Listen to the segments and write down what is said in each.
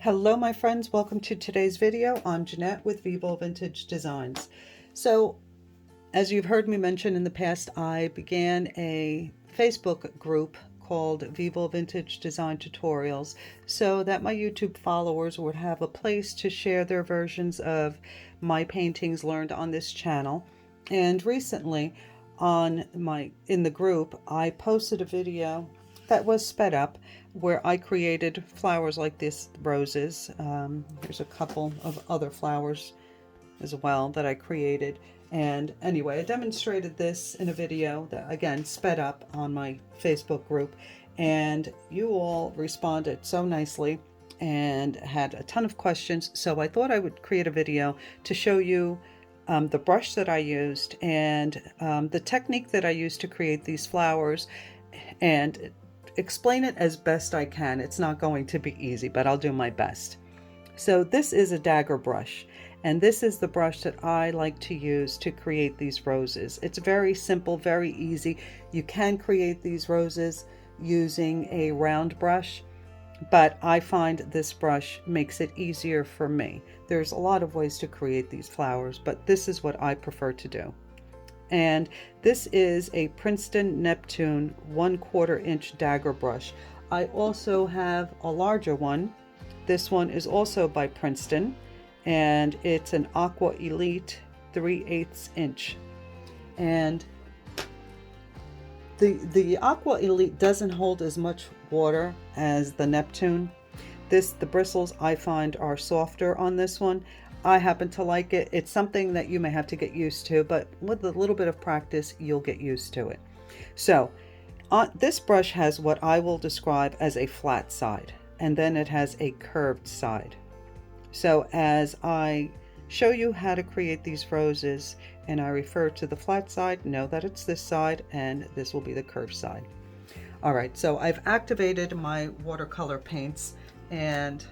Hello my friends, welcome to today's video. I'm Jeanette with Vivo Vintage Designs. So as you've heard me mention in the past, I began a Facebook group called Vivo Vintage Design Tutorials so that my YouTube followers would have a place to share their versions of my paintings learned on this channel. And recently in the group, I posted a video that was sped up where I created flowers like this, roses. There's a couple of other flowers as well that I created. And anyway, I demonstrated this in a video that again sped up on my Facebook group, and you all responded so nicely and had a ton of questions. So I thought I would create a video to show you the brush that I used and the technique that I used to create these flowers, and explain it as best I can. It's not going to be easy, but I'll do my best. So this is a dagger brush, and this is the brush that I like to use to create these roses. It's very simple, very easy. You can create these roses using a round brush, but I find this brush makes it easier for me. There's a lot of ways to create these flowers, but this is what I prefer to do. And this is a Princeton Neptune 1/4 inch dagger brush. I also have a larger one. This one is also by Princeton, and it's an Aqua Elite 3/8 inch. And the Aqua Elite doesn't hold as much water as the Neptune. The bristles I find are softer on this one. I happen to like it. It's something that you may have to get used to, but with a little bit of practice, you'll get used to it. So this brush has what I will describe as a flat side, and then it has a curved side. So as I show you how to create these roses and I refer to the flat side, know that it's this side, and this will be the curved side. All right, so I've activated my watercolor paints and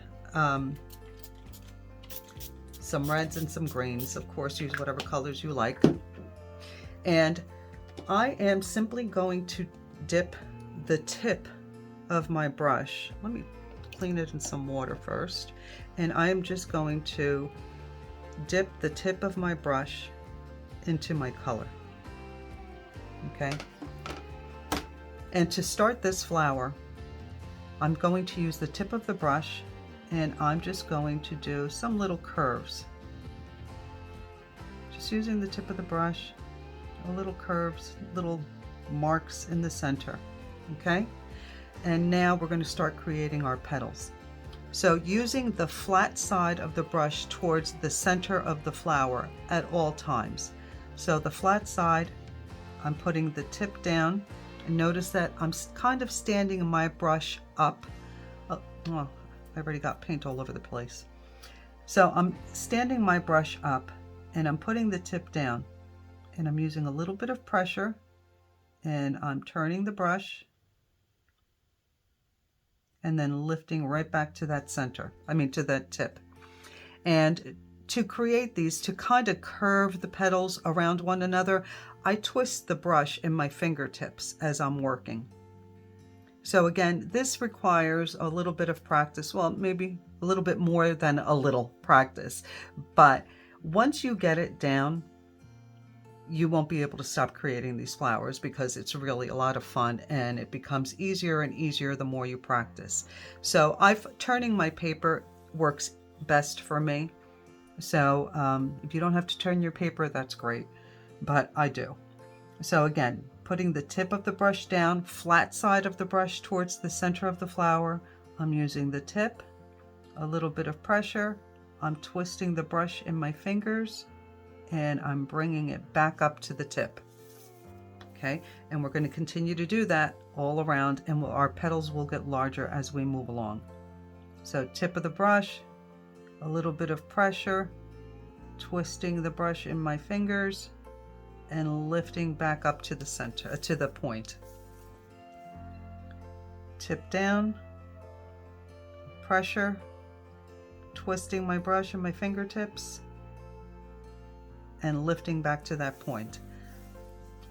some reds and some greens. Of course, use whatever colors you like. And I am simply going to dip the tip of my brush. Let me clean it in some water first. And I am just going to dip the tip of my brush into my color. Okay. And to start this flower, I'm going to use the tip of the brush, and I'm just going to do some little curves. Just using the tip of the brush, little curves, little marks in the center, okay? And now we're going to start creating our petals. So using the flat side of the brush towards the center of the flower at all times. So the flat side, I'm putting the tip down, and notice that I'm kind of standing my brush up. Oh, I already got paint all over the place. So I'm standing my brush up and I'm putting the tip down, and I'm using a little bit of pressure, and I'm turning the brush and then lifting right back to that to that tip. And to create these, to kind of curve the petals around one another, I twist the brush in my fingertips as I'm working. So again, this requires a little bit of practice. Well, maybe a little bit more than a little practice. But once you get it down, you won't be able to stop creating these flowers, because it's really a lot of fun, and it becomes easier and easier the more you practice. So turning my paper works best for me. So if you don't have to turn your paper, that's great, but I do. So again, putting the tip of the brush down, flat side of the brush towards the center of the flower. I'm using the tip, a little bit of pressure. I'm twisting the brush in my fingers, and I'm bringing it back up to the tip. Okay, and we're going to continue to do that all around, and our petals will get larger as we move along. So tip of the brush, a little bit of pressure, twisting the brush in my fingers, and lifting back up to the center, to the point. Tip down, pressure, twisting my brush in my fingertips, and lifting back to that point.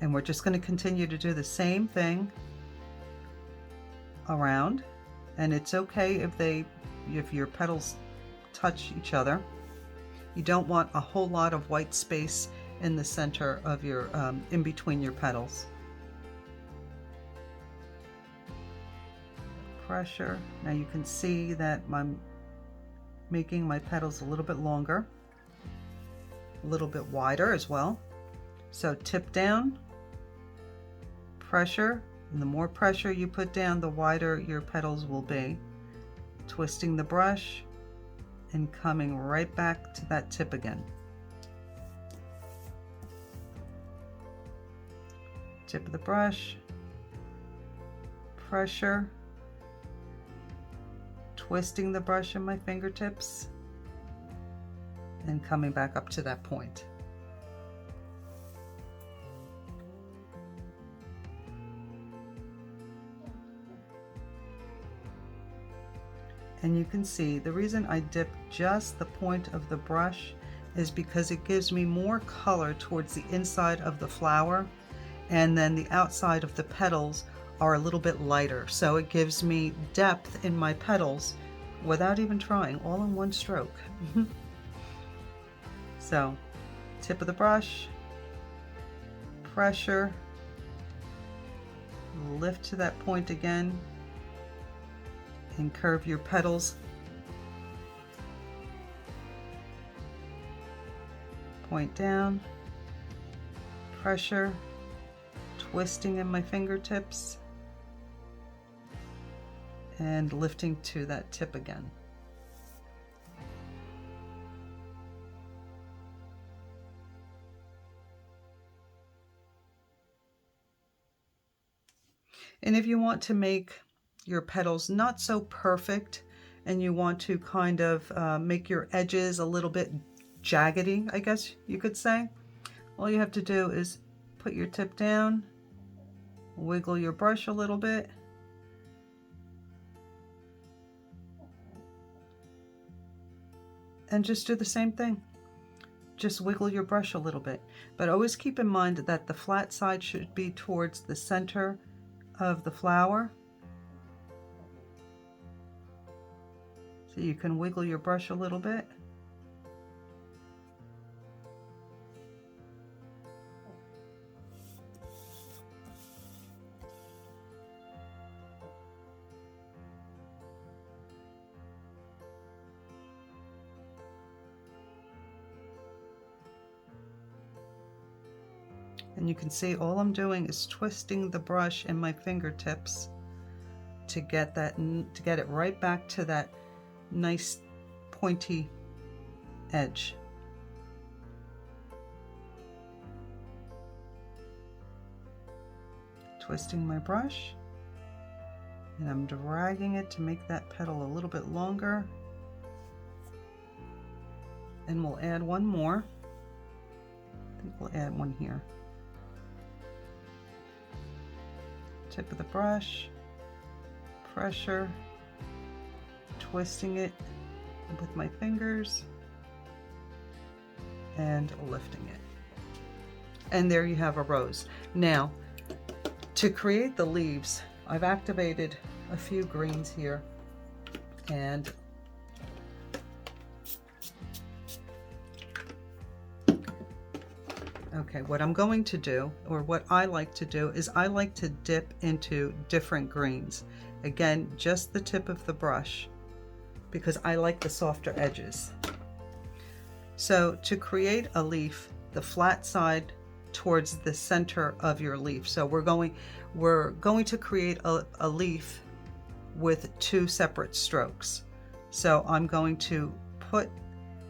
And we're just going to continue to do the same thing around. And it's okay if your petals touch each other. You don't want a whole lot of white space in the center of your, in between your petals. Pressure. Now you can see that I'm making my petals a little bit longer, a little bit wider as well. So tip down, pressure, and the more pressure you put down, the wider your petals will be. Twisting the brush and coming right back to that tip again. Tip of the brush, pressure, twisting the brush in my fingertips, and coming back up to that point. And you can see the reason I dip just the point of the brush is because it gives me more color towards the inside of the flower, and then the outside of the petals are a little bit lighter. So it gives me depth in my petals without even trying, all in one stroke. So tip of the brush, pressure, lift to that point again, and curve your petals. Point down, pressure, twisting in my fingertips, and lifting to that tip again. And if you want to make your petals not so perfect, and you want to kind of make your edges a little bit jaggedy, I guess you could say, all you have to do is put your tip down, wiggle your brush a little bit, and just do the same thing. Just wiggle your brush a little bit. But always keep in mind that the flat side should be towards the center of the flower. So you can wiggle your brush a little bit. And you can see all I'm doing is twisting the brush in my fingertips to get it right back to that nice pointy edge. Twisting my brush, and I'm dragging it to make that petal a little bit longer. And we'll add one more. I think we'll add one here. Tip of the brush, pressure, twisting it with my fingers, and lifting it. And there you have a rose. Now, to create the leaves, I've activated a few greens here, and okay, what I'm going to do, or what I like to do, is I like to dip into different greens. Again, just the tip of the brush, because I like the softer edges. So to create a leaf, the flat side towards the center of your leaf. So we're going to create a leaf with two separate strokes. So I'm going to put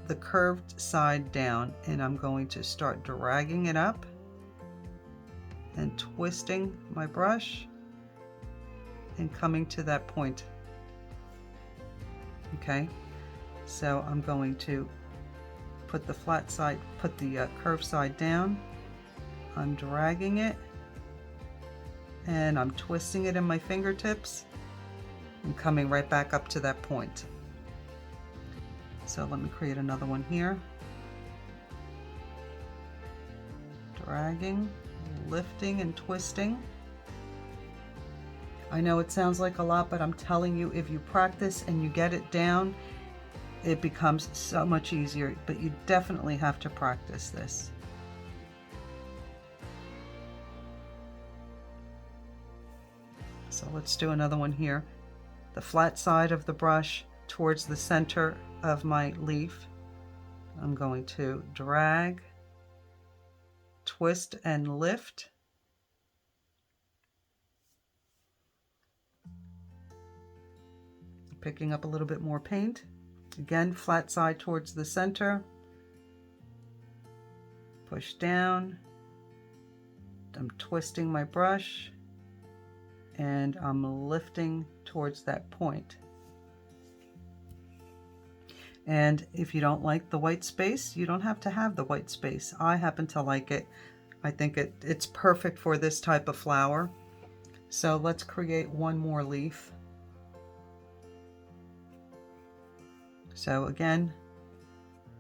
the curved side down, and I'm going to start dragging it up and twisting my brush and coming to that point. Okay, so I'm going to put the flat side, put the curved side down. I'm dragging it and I'm twisting it in my fingertips and coming right back up to that point. So let me create another one here. Dragging, lifting and twisting, I know it sounds like a lot, but I'm telling you, if you practice and you get it down, it becomes so much easier, but you definitely have to practice this. So let's do another one here. The flat side of the brush towards the center of my leaf. I'm going to drag, twist, and lift. Picking up a little bit more paint. Again, flat side towards the center. Push down. I'm twisting my brush and I'm lifting towards that point. And if you don't like the white space, you don't have to have the white space. I happen to like it. I think it's perfect for this type of flower. So let's create one more leaf. So again,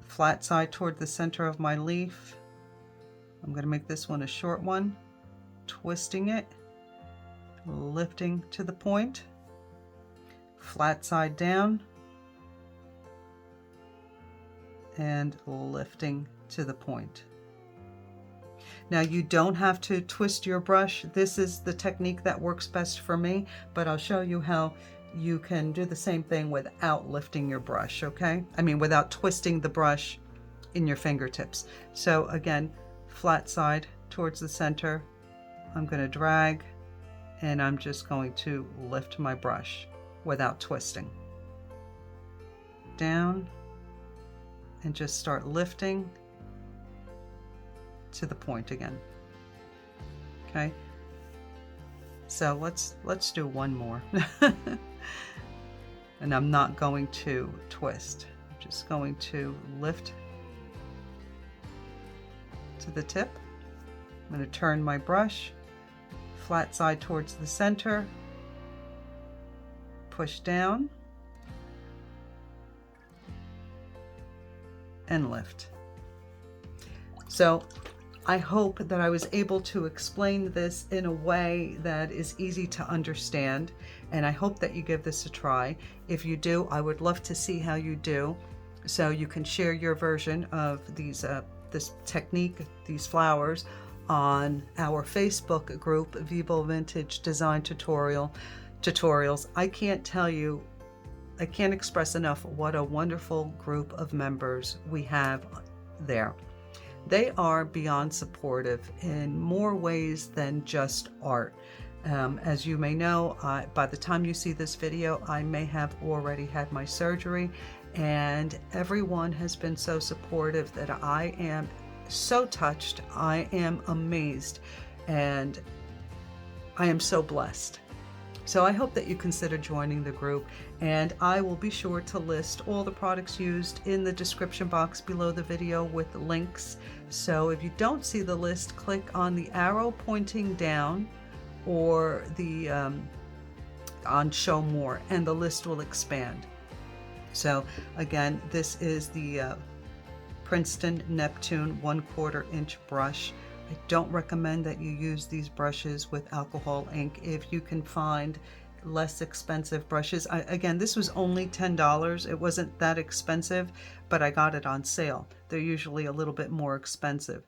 flat side toward the center of my leaf. I'm going to make this one a short one, twisting it, lifting to the point, flat side down, and lifting to the point. Now you don't have to twist your brush. This is the technique that works best for me, but I'll show you how you can do the same thing without lifting your brush, okay? I mean, without twisting the brush in your fingertips. So again, flat side towards the center. I'm going to drag and I'm just going to lift my brush without twisting. Down and just start lifting to the point again. Okay? So let's do one more. And I'm not going to twist. I'm just going to lift to the tip. I'm going to turn my brush flat side towards the center, push down, and lift. So I hope that I was able to explain this in a way that is easy to understand, and I hope that you give this a try. If you do, I would love to see how you do, so you can share your version of these this technique, these flowers, on our Facebook group, Vivo Vintage Design Tutorials. I can't tell you, I can't express enough what a wonderful group of members we have there. They are beyond supportive in more ways than just art. As you may know, by the time you see this video, I may have already had my surgery, and everyone has been so supportive that I am so touched. I am amazed, and I am so blessed. So I hope that you consider joining the group, and I will be sure to list all the products used in the description box below the video with links. So if you don't see the list, click on the arrow pointing down or the on show more, and the list will expand. So again, this is the Princeton Neptune 1/4 inch brush. I don't recommend that you use these brushes with alcohol ink. If you can find less expensive brushes, again, this was only $10. It wasn't that expensive, but I got it on sale. They're usually a little bit more expensive.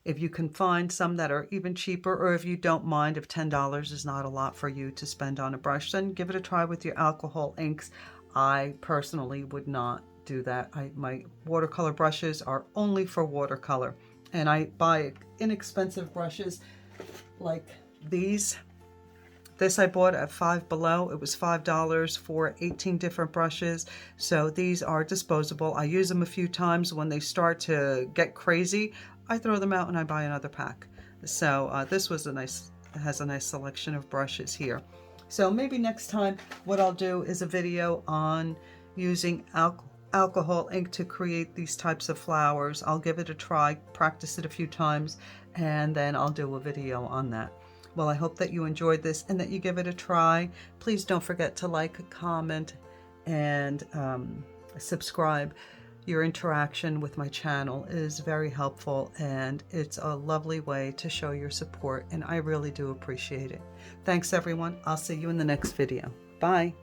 If you can find some that are even cheaper, or if you don't mind, if $10 is not a lot for you to spend on a brush, then give it a try with your alcohol inks. I personally would not do that. My watercolor brushes are only for watercolor, and I buy inexpensive brushes like these. This I bought at Five Below. It was $5 for 18 different brushes. So these are disposable. I use them a few times. When they start to get crazy, I throw them out and I buy another pack. So this was has a nice selection of brushes here. So maybe next time what I'll do is a video on using alcohol ink to create these types of flowers. I'll give it a try, practice it a few times, and then I'll do a video on that. Well, I hope that you enjoyed this and that you give it a try. Please don't forget to like, comment, and subscribe Your interaction with my channel is very helpful, and it's a lovely way to show your support, and I really do appreciate it. Thanks everyone. I'll see you in the next video. Bye.